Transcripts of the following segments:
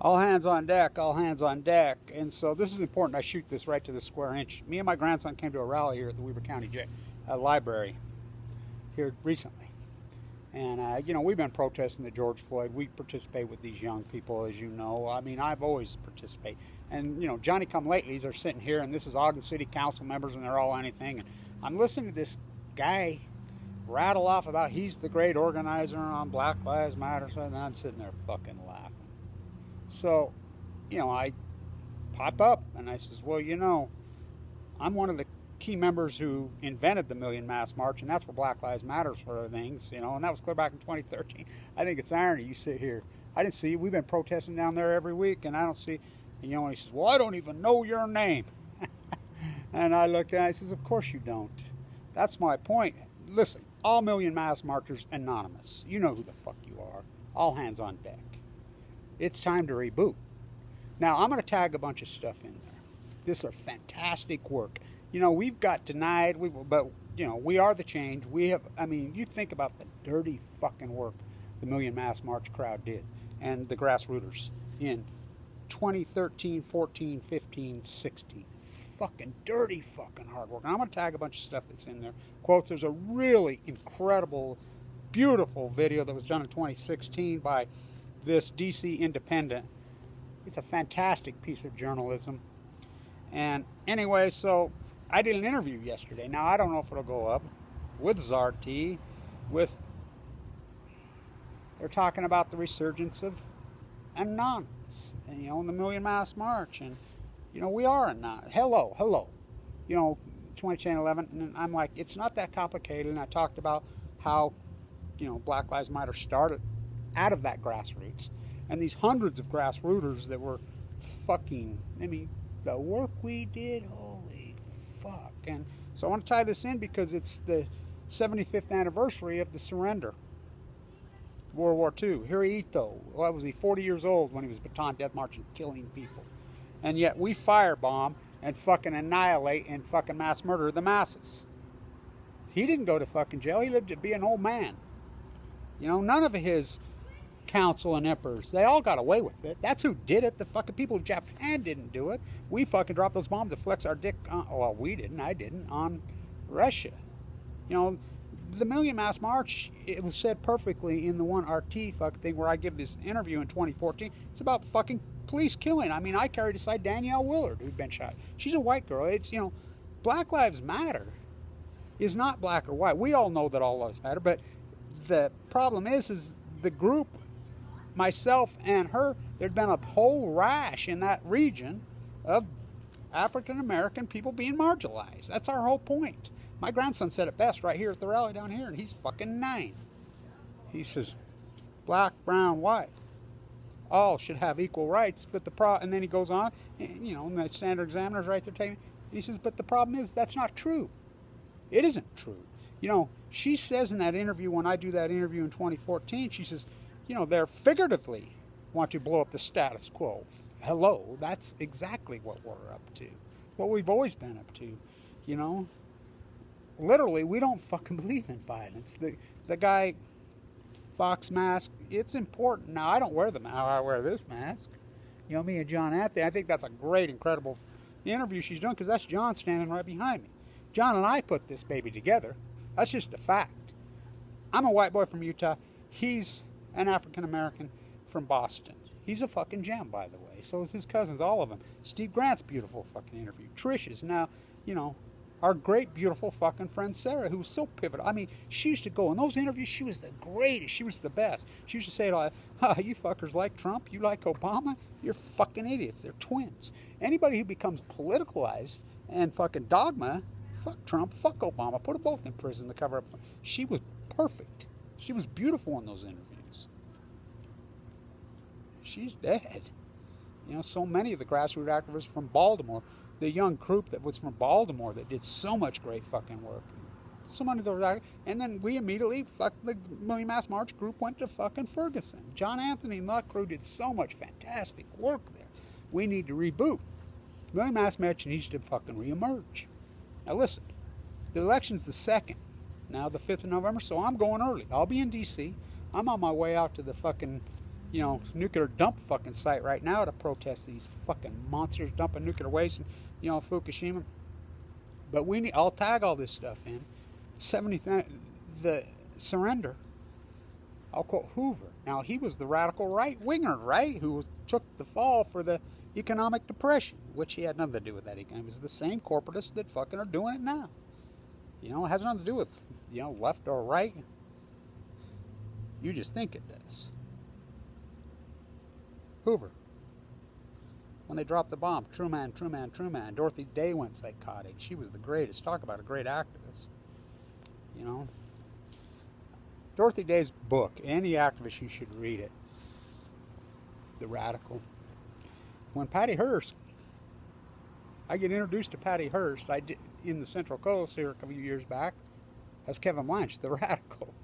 All hands on deck, all hands on deck. And so this is important. I shoot this right to the square inch. Me and my grandson came to a rally here at the Weber County Library here recently. And, we've been protesting the George Floyd. We participate with these young people, as you know. I mean, I've always participated. And, Johnny come latelys are sitting here, and this is Ogden City Council members, and they're all anything. And I'm listening to this guy rattle off about he's the great organizer on Black Lives Matter, and I'm sitting there fucking laughing. So, I pop up and I says, well, I'm one of the key members who invented the Million Mass March, and that's where Black Lives Matter sort of things, and that was clear back in 2013. I think it's irony. You sit here. I didn't see you. We've been protesting down there every week, and I don't see, and he says, well, I don't even know your name. And I looked at it, I says, of course you don't. That's my point. Listen, all Million Mass Marchers anonymous. You know who the fuck you are. All hands on deck. It's time to reboot. Now, I'm going to tag a bunch of stuff in there. This is fantastic work. We've got denied, but, we are the change. You think about the dirty fucking work the Million Mass March crowd did and the grassrooters in 2013, 14, 15, 16. Fucking dirty fucking hard work. And I'm going to tag a bunch of stuff that's in there. Quotes, there's a really incredible, beautiful video that was done in 2016 by this DC Independent. It's a fantastic piece of journalism. And anyway, so I did an interview yesterday. Now, I don't know if it'll go up with Zarty. They're talking about the resurgence of Anonymous, and, the Million Mass March. And, we are Anonymous. Hello. 2010, 11. And I'm like, it's not that complicated. And I talked about how, Black Lives Matter started out of that grassroots, and these hundreds of grassrooters that were fucking, the work we did, holy fuck. And so I want to tie this in because it's the 75th anniversary of the surrender, World War II. Hirohito, was he 40 years old when he was Bataan Death March and killing people, and yet we firebomb and fucking annihilate and fucking mass murder the masses. He didn't go to fucking jail. He lived to be an old man. None of his council and emperors, they all got away with it. That's who did it. The fucking people of Japan didn't do it. We fucking dropped those bombs to flex our dick on, well, we didn't, I didn't, on Russia. The Million Mass March, it was said perfectly in the one RT fuck thing where I give this interview in 2014. It's about fucking police killing. I carried aside Danielle Willard, who'd been shot. She's a white girl. It's, Black Lives Matter is not black or white. We all know that all lives matter, but the problem is the group, myself and her, there'd been a whole rash in that region of African American people being marginalized. That's our whole point. My grandson said it best right here at the rally down here, and he's fucking 9. He says, black, brown, white, all should have equal rights, but and then he goes on, and the standard examiner's right there taking, he says, but the problem is that's not true. It isn't true. She says in that interview, when I do that interview in 2014, she says, they're figuratively want to blow up the status quo. Hello, that's exactly what we're up to. What we've always been up to, Literally, we don't fucking believe in violence. The guy, Fox mask, it's important. Now, I don't wear the mask. I wear this mask. Me and John Anthony, I think that's a great, incredible interview she's done because that's John standing right behind me. John and I put this baby together. That's just a fact. I'm a white boy from Utah. He's an African American from Boston. He's a fucking gem, by the way. So is his cousins, all of them. Steve Grant's beautiful fucking interview. Trish's now, our great, beautiful fucking friend Sarah, who was so pivotal. She used to go in those interviews. She was the greatest. She was the best. She used to say, you fuckers like Trump, you like Obama, you're fucking idiots. They're twins. Anybody who becomes politicalized and fucking dogma, fuck Trump, fuck Obama, put them both in prison to cover up. She was perfect. She was beautiful in those interviews. She's dead. So many of the grassroots activists from Baltimore, the young group that was from Baltimore that did so much great fucking work. So many of those, and then we immediately, the Million Mass March group went to fucking Ferguson. John Anthony and that crew did so much fantastic work there. We need to reboot. Million Mass March needs to fucking reemerge. Now listen, the election's the 2nd, now the 5th of November, so I'm going early. I'll be in D.C. I'm on my way out to the fucking, nuclear dump fucking site right now to protest these fucking monsters dumping nuclear waste in, Fukushima. But I'll tag all this stuff in. The surrender. I'll quote Hoover. Now, he was the radical right-winger, right? Who took the fall for the economic depression, which he had nothing to do with that. It was the same corporatists that fucking are doing it now. It has nothing to do with, left or right. You just think it does. Hoover. When they dropped the bomb, true man. Dorothy Day went psychotic. She was the greatest. Talk about a great activist. Dorothy Day's book, any activist, you should read it. The Radical. When Patty Hearst, I get introduced to Patty Hearst, I did in the Central Coast here a couple of years back, as Kevin Blanch, the Radical.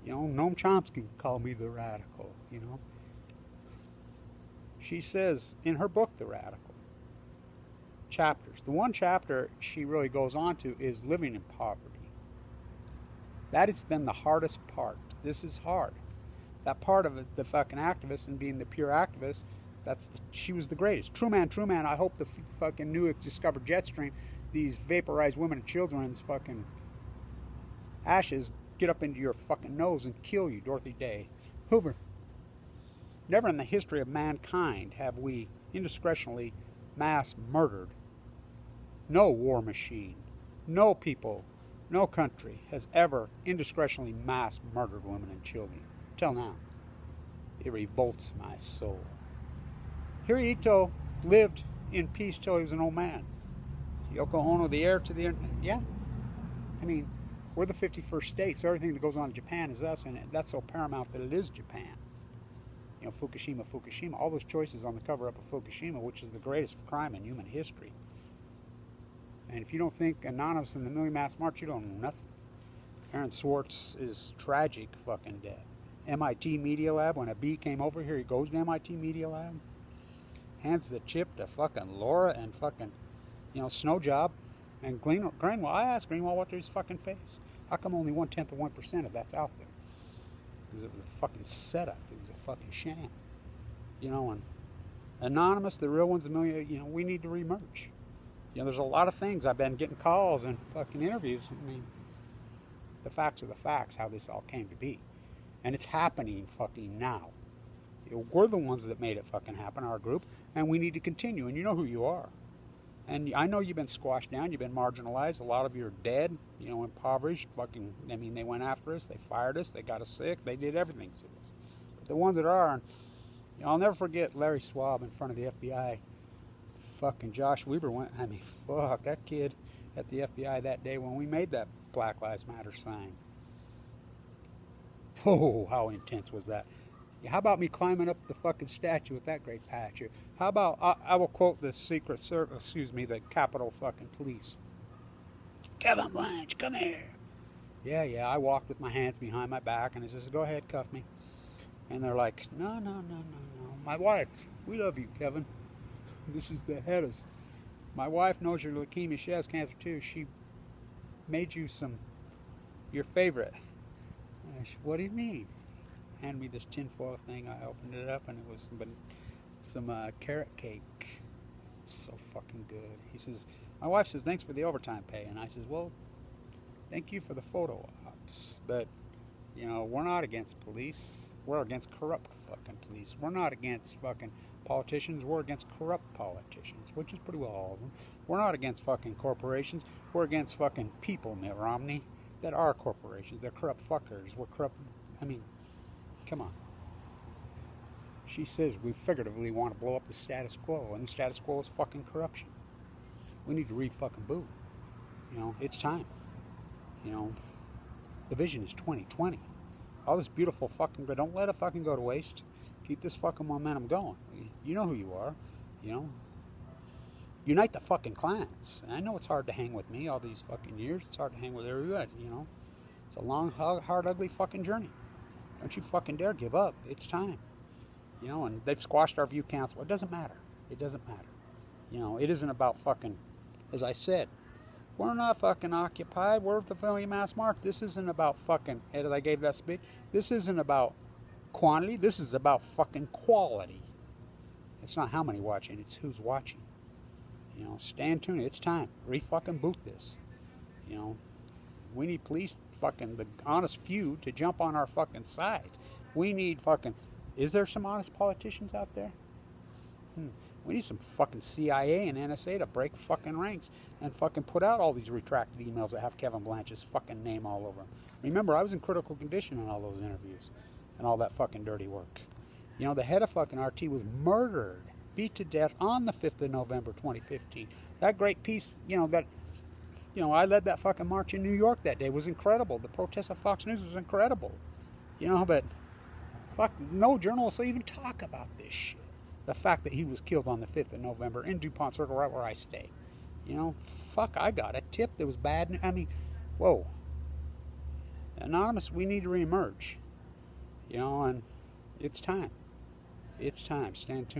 Noam Chomsky called me the Radical. She says in her book, The Radical, chapters. The one chapter she really goes on to is living in poverty. That has been the hardest part. This is hard. That part of it, the fucking activist and being the pure activist, she was the greatest. True man. I hope the fucking new discovered jet stream, these vaporized women and children's fucking ashes get up into your fucking nose and kill you, Dorothy Day. Hoover. Never in the history of mankind have we indiscretionally mass murdered. No war machine, no people, no country has ever indiscretionally mass murdered women and children. Till now. It revolts my soul. Hirohito lived in peace till he was an old man. Yoko Ono, the heir to the... Yeah. We're the 51st state, so everything that goes on in Japan is us, and that's so paramount that it is Japan. Fukushima, all those choices on the cover-up of Fukushima, which is the greatest crime in human history. And if you don't think Anonymous and the Million Mass March, you don't know nothing. Aaron Swartz is tragic fucking dead. MIT Media Lab, when a bee came over here, he goes to MIT Media Lab, hands the chip to fucking Laura and fucking, Snowjob and Greenwald. I asked Greenwald what to his fucking face. How come only 1/10 of 1% of that's out there? Because it was a fucking setup. It was a fucking sham. And Anonymous, the real ones, we need to remerge. There's a lot of things. I've been getting calls and fucking interviews. The facts are the facts, how this all came to be. And it's happening fucking now. We're the ones that made it fucking happen, our group, and we need to continue. And you know who you are. And I know you've been squashed down, you've been marginalized. A lot of you are dead, impoverished. Fucking, they went after us, they fired us, they got us sick, they did everything to us. But the ones that are, I'll never forget Larry Schwab in front of the FBI. Fucking Josh Weber went, fuck, that kid at the FBI that day when we made that Black Lives Matter sign. Oh, how intense was that? How about me climbing up the fucking statue with that great patch? How about, I will quote the the Capitol fucking Police. Kevin Blanch, come here. Yeah, I walked with my hands behind my back and I says, go ahead, cuff me. And they're like, no. My wife, we love you, Kevin. This is the head of... My wife knows your leukemia. She has cancer too. She made you your favorite. What do you mean? Handed me this tinfoil thing. I opened it up and it was some carrot cake. So fucking good. He says, my wife says, thanks for the overtime pay. And I says, well, thank you for the photo ops. But, we're not against police. We're against corrupt fucking police. We're not against fucking politicians. We're against corrupt politicians, which is pretty well all of them. We're not against fucking corporations. We're against fucking people, Mitt Romney, that are corporations. They're corrupt fuckers. We're corrupt. Come on. She says we figuratively want to blow up the status quo, and the status quo is fucking corruption. We need to re-fucking boot. It's time. The vision is 2020. All this beautiful fucking... Don't let it fucking go to waste. Keep this fucking momentum going. You know who you are. Unite the fucking clans. And I know it's hard to hang with me all these fucking years. It's hard to hang with everybody, It's a long, hard, ugly fucking journey. Don't you fucking dare give up. It's time. And they've squashed our view council. It doesn't matter. It doesn't matter. It isn't about fucking... As I said, we're not fucking occupied. We're the Million Mass March. This isn't about fucking... As I gave that speech, this isn't about quantity. This is about fucking quality. It's not how many watching, it's who's watching. You know, stand tuned. It's time. Re-fucking boot this. You know, we need police, fucking the honest few, to jump on our fucking sides. We need fucking. Is there some honest politicians out there? We need some fucking CIA and NSA to break fucking ranks and fucking put out all these retracted emails that have Kevin Blanch's fucking name all over them. Remember, I was in critical condition in all those interviews and all that fucking dirty work. You know, the head of fucking RT was murdered, beat to death on the 5th of November, 2015. That great piece, I led that fucking march in New York that day. It was incredible. The protest at Fox News was incredible. But fuck, no journalists will even talk about this shit. The fact that he was killed on the 5th of November in DuPont Circle, right where I stay. Fuck, I got a tip that was bad. I mean, whoa. Anonymous, we need to reemerge. And it's time. It's time. Stand tuned.